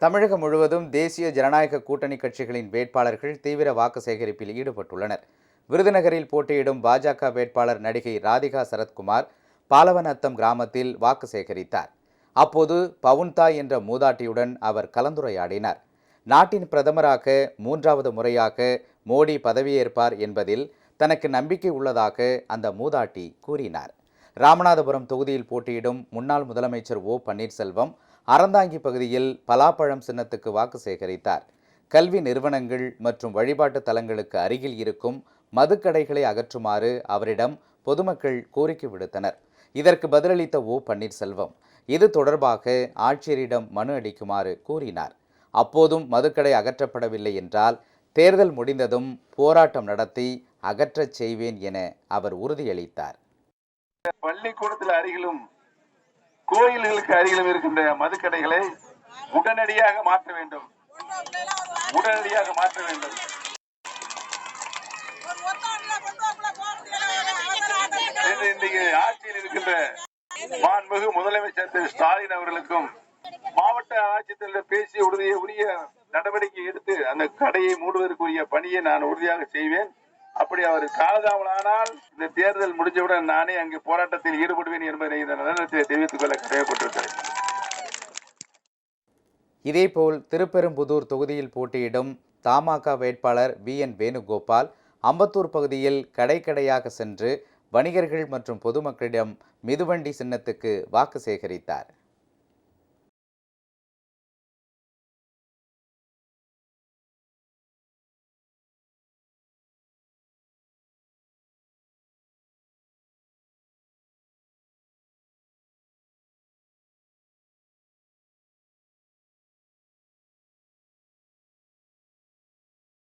தமிழகம் முழுவதும் தேசிய ஜனநாயக கூட்டணி கட்சிகளின் வேட்பாளர்கள் தீவிர வாக்கு சேகரிப்பில் ஈடுபட்டுள்ளனர். விருதுநகரில் போட்டியிடும் பாஜக வேட்பாளர் நடிகை ராதிகா சரத்குமார் பாலவநத்தம் கிராமத்தில் வாக்கு சேகரித்தார். அப்போது பவுன்தாய் என்ற மூதாட்டியுடன் அவர் கலந்துரையாடினார். நாட்டின் பிரதமராக 3வது முறையாக மோடி பதவியேற்பார் என்பதில் தனக்கு நம்பிக்கை உள்ளதாக அந்த மூதாட்டி கூறினார். ராமநாதபுரம் தொகுதியில் போட்டியிடும் முன்னாள் முதலமைச்சர் ஓ பன்னீர்செல்வம் அறந்தாங்கி பகுதியில் பலாப்பழம் சின்னத்துக்கு வாக்கு சேகரித்தார். கல்வி நிறுவனங்கள் மற்றும் வழிபாட்டு தலங்களுக்கு அருகில் இருக்கும் மதுக்கடைகளை அகற்றுமாறு அவரிடம் பொதுமக்கள் கோரிக்கை விடுத்தனர். இதற்கு பதிலளித்த ஓ பன்னீர்செல்வம் இது தொடர்பாக ஆட்சியரிடம் மனு அளிக்குமாறு கூறினார். அப்போதும் மதுக்கடை அகற்றப்படவில்லை என்றால் தேர்தல் முடிந்ததும் போராட்டம் நடத்தி அகற்றச் செய்வேன் என அவர் உறுதியளித்தார். பள்ளிக்கூடத்தில் அருகிலும் கோயில்களுக்கு அருகிலும் இருக்கின்ற மதுக்கடைகளை உடனடியாக மாற்ற வேண்டும். இன்றைக்கு ஆட்சியில் இருக்கின்ற மாண்புமிகு முதலமைச்சர் திரு ஸ்டாலின் அவர்களுக்கும் மாவட்ட ஆட்சித்தலைவர் பேசி உரிய நடவடிக்கை எடுத்து அந்த கடையை மூடுவதற்குரிய பணியை நான் உறுதியாக செய்வேன். அப்படி அவர் காலதாமலானால் இந்த தேர்தல் முடிஞ்சவுடன் நானே அங்கு போராட்டத்தில் ஈடுபடுவேன் என்பதை இந்த நேரத்தில் தெரிவித்துக் கொள்ள கடமைப்பட்டிருக்கிறேன். இதேபோல் திருப்பெரும்புதூர் தொகுதியில் போட்டியிடும் தமாக வேட்பாளர் VN வேணுகோபால் அம்பத்தூர் பகுதியில் கடையாக சென்று வணிகர்கள் மற்றும் பொதுமக்களிடம் மிதுவண்டி சின்னத்துக்கு வாக்கு சேகரித்தார்.